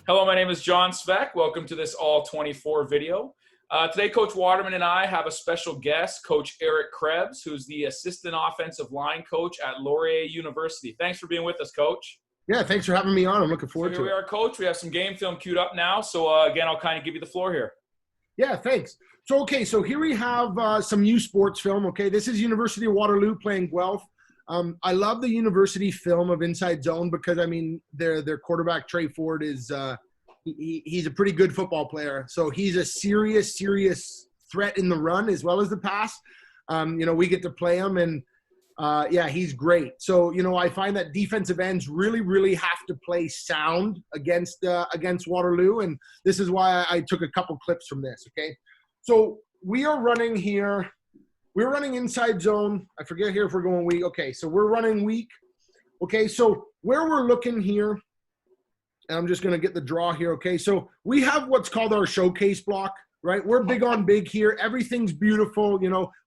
Hello, my name is John Sveck. Welcome to this All 24 video. Today, Coach Waterman and I have a special guest, Coach Erik Krebs, who's the Assistant Offensive Line Coach at Laurier University. Thanks for being with us, Coach. Yeah, thanks for having me on. I'm looking forward So to here it. we are, Coach. We have some game film queued up now. So, again, I'll kind of give you the floor here. Yeah, thanks. So here we have some U Sports film, okay? This is University of Waterloo playing Guelph. I love the university film of Inside Zone because, I mean, their quarterback, Trey Ford, is he's a pretty good football player. So he's a serious threat in the run as well as the pass. We get to play him, and yeah, he's great. So, I find that defensive ends really have to play sound against Waterloo, and this is why I took a couple clips from this, okay? So we are running here. We're running inside zone. I forget here if we're going weak. Okay, so we're running weak. Okay, so where we're looking here, and I'm just going to get the draw here, okay? So we have what's called our showcase block, right? We're big on big here. Everything's beautiful.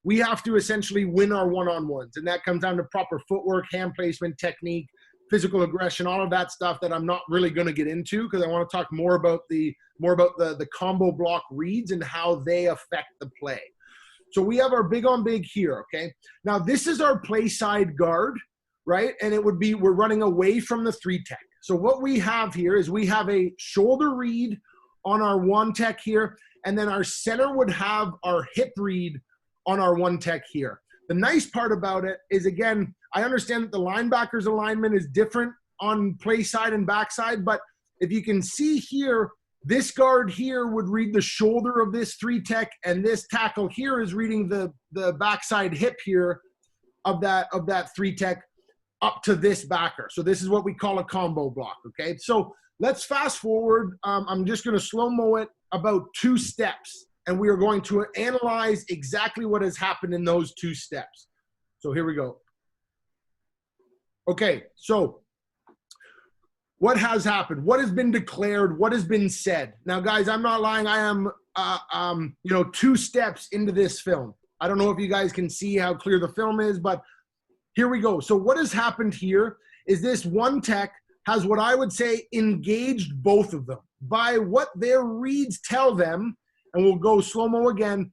We have to essentially win our one-on-ones, and that comes down to proper footwork, hand placement, technique, physical aggression, all of that stuff that I'm not really going to get into because I want to talk more about the combo block reads and how they affect the play. So we have our big on big here, okay? Now this is our play side guard, right? And we're running away from the 3-tech. So what we have here is we have a shoulder read on our 1-tech here, and then our center would have our hip read on our 1-tech here. The nice part about it is, again, I understand that the linebacker's alignment is different on play side and backside, but if you can see here, this guard here would read the shoulder of this 3-tech, and this tackle here is reading the backside hip here of that 3-tech up to this backer. So this is what we call a combo block, okay? So let's fast forward. I'm just going to slow-mo it about 2 steps, and we are going to analyze exactly what has happened in those 2 steps. So here we go. Okay, so what has happened? What has been declared? What has been said? Now, guys, I'm not lying. I am, 2 steps into this film. I don't know if you guys can see how clear the film is, but here we go. So what has happened here is this 1-tech has what I would say engaged both of them. By what their reads tell them, and we'll go slow-mo again,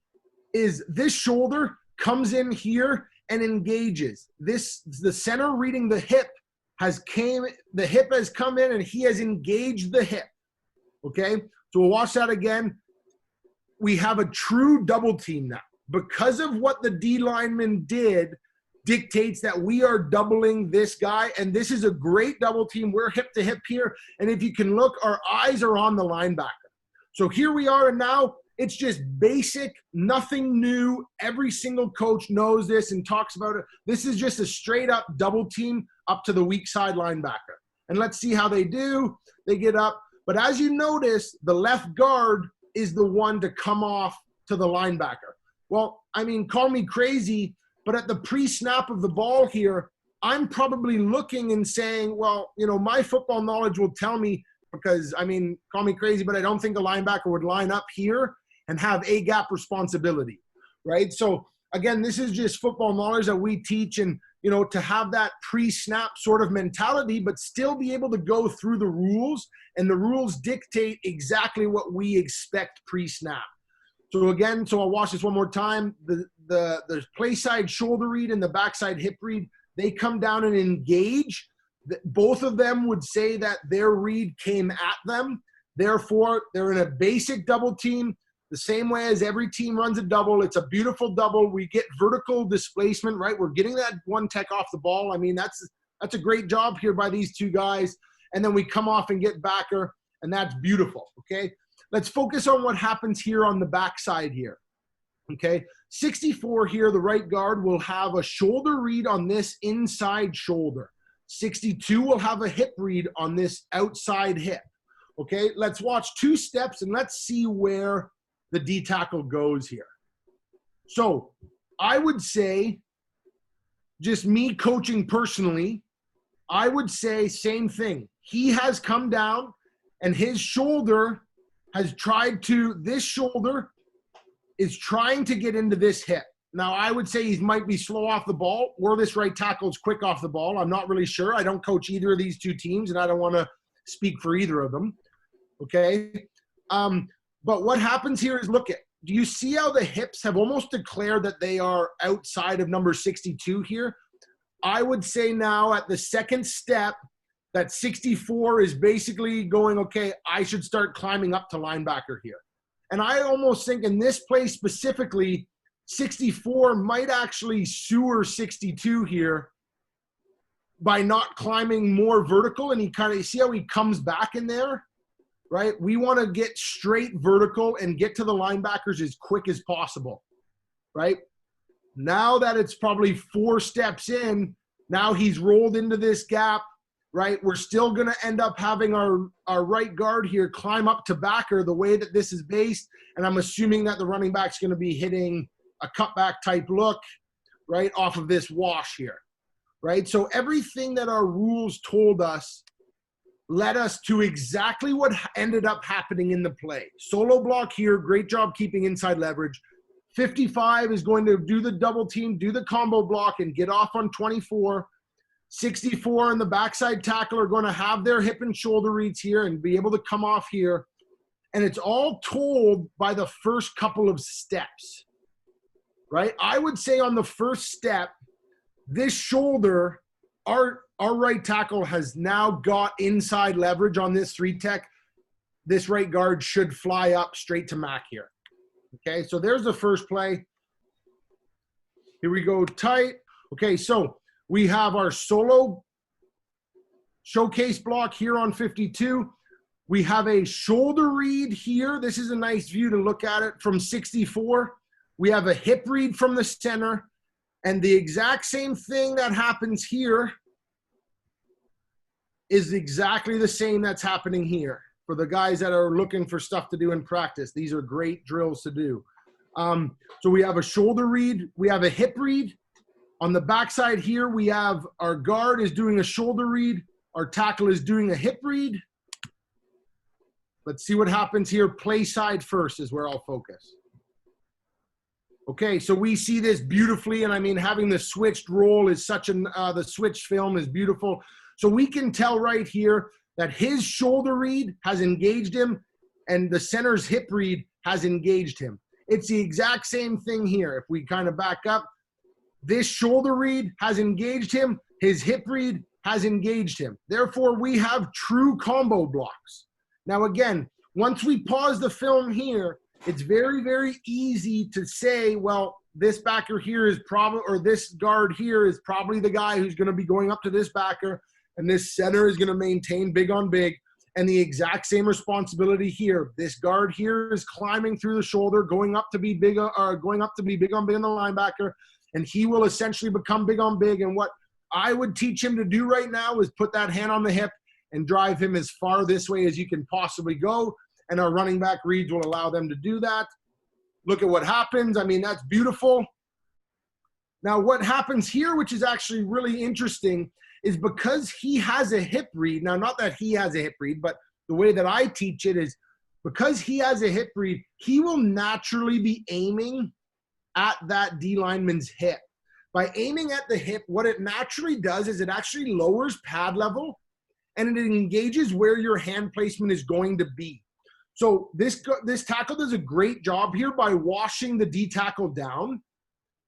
is this shoulder comes in here and engages. The center reading the hip the hip has come in and he has engaged the hip, okay? So we'll watch that again. We have a true double team now. Because of what the D lineman did dictates that we are doubling this guy, and this is a great double team. We're hip to hip here, and if you can look, our eyes are on the linebacker. So here we are, and now it's just basic, nothing new. Every single coach knows this and talks about it. This is just a straight up double team up to the weak side linebacker. And let's see how they do. They get up. But as you notice, the left guard is the one to come off to the linebacker. Well, I mean, call me crazy, but at the pre-snap of the ball here, I'm probably looking and saying, well, my football knowledge will tell me, because, I mean, call me crazy, but I don't think a linebacker would line up here and have A-gap responsibility, right? So, again, this is just football knowledge that we teach, and, to have that pre-snap sort of mentality, but still be able to go through the rules, and the rules dictate exactly what we expect pre-snap. So, again, I'll watch this one more time. The play side shoulder read and the backside hip read, they come down and engage. Both of them would say that their read came at them. Therefore, they're in a basic double team, the same way as every team runs a double. It's a beautiful double. We get vertical displacement, right? We're getting that 1-tech off the ball. I mean, that's a great job here by these 2 guys. And then we come off and get backer, and that's beautiful, okay? Let's focus on what happens here on the backside here, okay? 64 here, the right guard, will have a shoulder read on this inside shoulder. 62 will have a hip read on this outside hip. Okay, let's watch 2 steps and let's see where the D tackle goes here. So I would say, just me coaching personally, I would say same thing. He has come down and his shoulder has this shoulder is trying to get into this hip. Now, I would say he might be slow off the ball, or this right tackle is quick off the ball. I'm not really sure. I don't coach either of these 2 teams, and I don't want to speak for either of them. okay? But what happens here is, look at, do you see how the hips have almost declared that they are outside of number 62 here? I would say now at the second step that 64 is basically going, okay, I should start climbing up to linebacker here. And I almost think in this play specifically, 64 might actually sewer 62 here by not climbing more vertical. And he kind of, see how he comes back in there, right? We want to get straight vertical and get to the linebackers as quick as possible, right? Now that it's probably 4 steps in, now he's rolled into this gap, right? We're still going to end up having our right guard here climb up to backer the way that this is based. And I'm assuming that the running back's going to be hitting a cutback type look, right, off of this wash here, right? So everything that our rules told us led us to exactly what ended up happening in the play. Solo block here, great job keeping inside leverage. 55 is going to do the double team, do the combo block, and get off on 24. 64 and the backside tackle are going to have their hip and shoulder reads here and be able to come off here. And it's all told by the first couple of steps, right? I would say on the first step, this shoulder, our right tackle has now got inside leverage on this 3-tech. This right guard should fly up straight to Mac here. Okay, so there's the first play. Here we go, tight. Okay, so we have our solo showcase block here on 52. We have a shoulder read here. This is a nice view to look at it from 64. We have a hip read from the center. And the exact same thing that happens here is exactly the same that's happening here. For the guys that are looking for stuff to do in practice, these are great drills to do. So we have a shoulder read. We have a hip read. On the backside here, we have our guard is doing a shoulder read. Our tackle is doing a hip read. Let's see what happens here. Play side first is where I'll focus. Okay, so we see this beautifully, and I mean, having the switched roll is such an, the switched film is beautiful. So we can tell right here that his shoulder read has engaged him, and the center's hip read has engaged him. It's the exact same thing here. If we kind of back up, this shoulder read has engaged him, his hip read has engaged him. Therefore, we have true combo blocks. Now again, once we pause the film here, it's very, very easy to say, well, this backer here is probably, or this guard here is probably the guy who's going to be going up to this backer, and this center is going to maintain big on big. And the exact same responsibility here. This guard here is climbing through the shoulder, going up to be big, going up to be big on big on the linebacker, and he will essentially become big on big. And what I would teach him to do right now is put that hand on the hip and drive him as far this way as you can possibly go. And our running back reads will allow them to do that. Look at what happens. I mean, that's beautiful. Now, what happens here, which is actually really interesting, is because he has a hip read. Now, not that he has a hip read, but the way that I teach it is because he has a hip read, he will naturally be aiming at that D lineman's hip. By aiming at the hip, what it naturally does is it actually lowers pad level and it engages where your hand placement is going to be. So this tackle does a great job here by washing the D tackle down.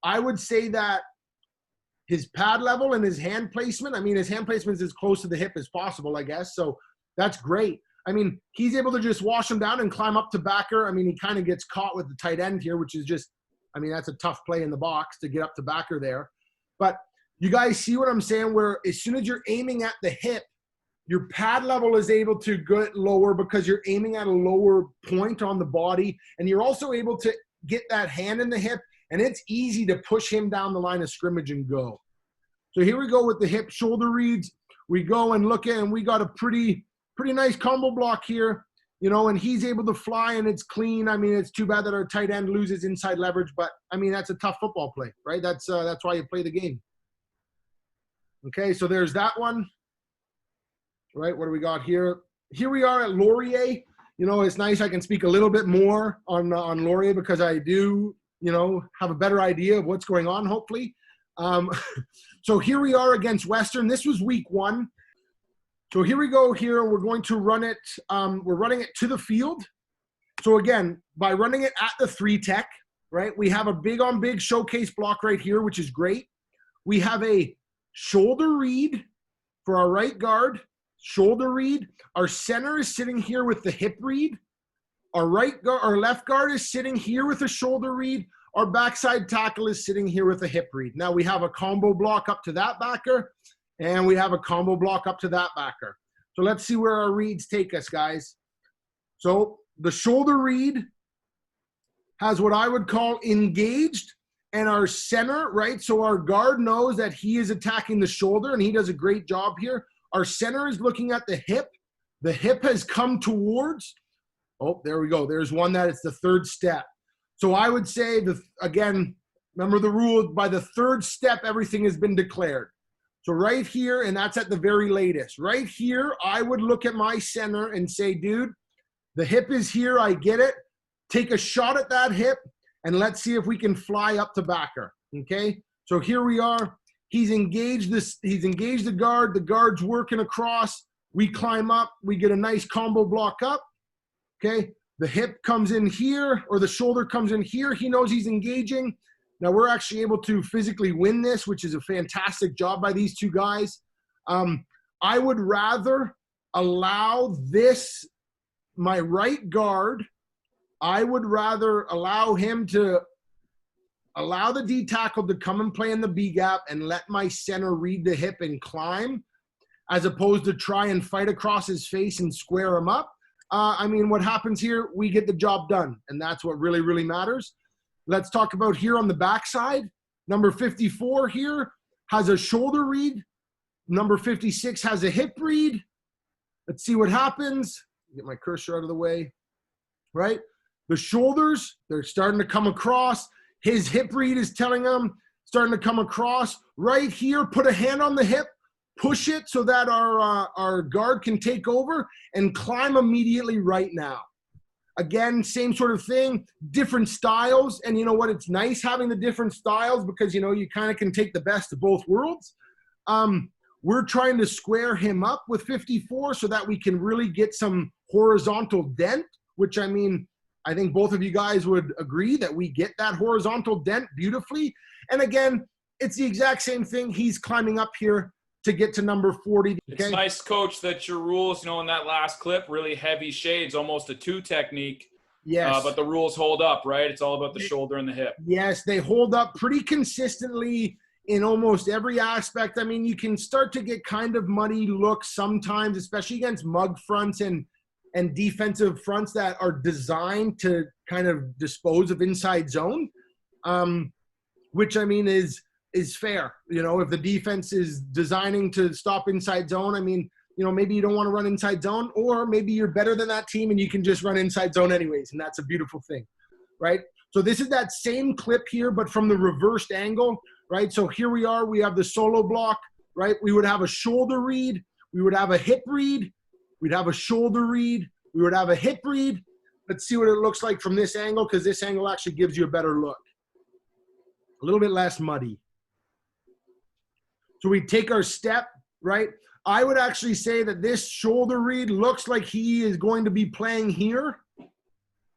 I would say that his pad level and his hand placement, I mean, his hand placement is as close to the hip as possible, I guess. So that's great. I mean, he's able to just wash him down and climb up to backer. I mean, he kind of gets caught with the tight end here, which is just, I mean, that's a tough play in the box to get up to backer there. But you guys see what I'm saying, where as soon as you're aiming at the hip, your pad level is able to get lower because you're aiming at a lower point on the body. And you're also able to get that hand in the hip, and it's easy to push him down the line of scrimmage and go. So here we go with the hip shoulder reads. We go and look at, and we got a pretty nice combo block here, you know, and he's able to fly and it's clean. I mean, it's too bad that our tight end loses inside leverage, but I mean, that's a tough football play, right? That's why you play the game. Okay, so there's that one. Right, what do we got here? Here we are at Laurier. You know, it's nice I can speak a little bit more on Laurier because I do, you know, have a better idea of what's going on, hopefully. So here we are against Western. This was week 1. So here we go here. We're going to run it. We're running it to the field. So again, by running it at the 3-tech, right, we have a big on big showcase block right here, which is great. We have a shoulder read for our right guard, shoulder read. Our center is sitting here with the hip read. Our left guard is sitting here with a shoulder read. Our backside tackle is sitting here with a hip read. Now we have a combo block up to that backer, and we have a combo block up to that backer. So let's see where our reads take us, guys. So the shoulder read has what I would call engaged, and our center, right? So our guard knows that he is attacking the shoulder, and he does a great job here. Our center is looking at the hip. The hip has come towards, oh, there we go. There's one that it's the 3rd step. So I would say, again, remember the rule, by the 3rd step, everything has been declared. So right here, and that's at the very latest. Right here, I would look at my center and say, dude, the hip is here, I get it. Take a shot at that hip, and let's see if we can fly up to backer, okay? So here we are. He's engaged the guard. The guard's working across. We climb up. We get a nice combo block up, okay? The hip comes in here, or the shoulder comes in here. He knows he's engaging. Now we're actually able to physically win this, which is a fantastic job by these two guys. I would rather allow this, my right guard, I would rather allow him to allow the D tackle to come and play in the B gap and let my center read the hip and climb, as opposed to try and fight across his face and square him up. I mean, what happens here, we get the job done, and that's what really, really matters. Let's talk about here on the backside. Number 54 here has a shoulder read. Number 56 has a hip read. Let's see what happens. Get my cursor out of the way, right? The shoulders, they're starting to come across. His hip read is telling him, starting to come across. Right here, put a hand on the hip, push it so that our guard can take over and climb immediately right now. Again, same sort of thing, different styles. And you know what? It's nice having the different styles because, you know, you kind of can take the best of both worlds. We're trying to square him up with 54 so that we can really get some horizontal dent, which, I mean, I think both of you guys would agree that we get that horizontal dent beautifully. And again, it's the exact same thing. He's climbing up here to get to number 40. Okay? It's nice, Coach, that your rules, you know, in that last clip, really heavy shades, almost a 2 technique. Yes. But the rules hold up, right? It's all about the shoulder and the hip. Yes, they hold up pretty consistently in almost every aspect. I mean, you can start to get kind of muddy looks sometimes, especially against mug fronts and defensive fronts that are designed to kind of dispose of inside zone, which, I mean, is fair. You know, if the defense is designing to stop inside zone, I mean, you know, maybe you don't want to run inside zone, or maybe you're better than that team and you can just run inside zone anyways, and that's a beautiful thing, right? So this is that same clip here, but from the reversed angle, right? So here we are, we have the solo block, right? We would have a shoulder read, we would have a hip read, we'd have a shoulder read, we would have a hip read. Let's see what it looks like from this angle, because this angle actually gives you a better look. A little bit less muddy. So we take our step, right? I would actually say that this shoulder read looks like he is going to be playing here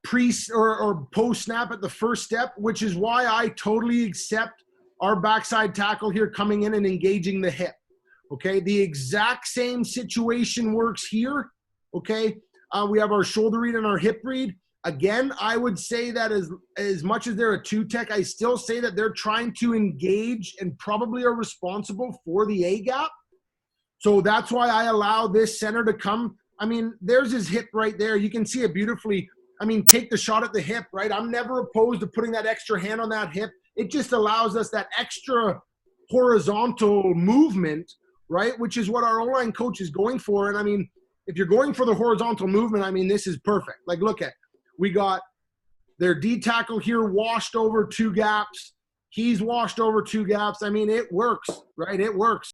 pre or post snap at the first step, which is why I totally accept our backside tackle here coming in and engaging the hip. Okay, the exact same situation works here. Okay, we have our shoulder read and our hip read. Again, I would say that as much as they're a 2-tech, I still say that they're trying to engage and probably are responsible for the A gap. So that's why I allow this center to come. I mean, there's his hip right there. You can see it beautifully. I mean, take the shot at the hip, right? I'm never opposed to putting that extra hand on that hip. It just allows us that extra horizontal movement, right? Which is what our O-line coach is going for. And I mean, if you're going for the horizontal movement, I mean, this is perfect. Like, look at, we got their D tackle here washed over 2 gaps. He's washed over 2 gaps. I mean, it works, right? It works.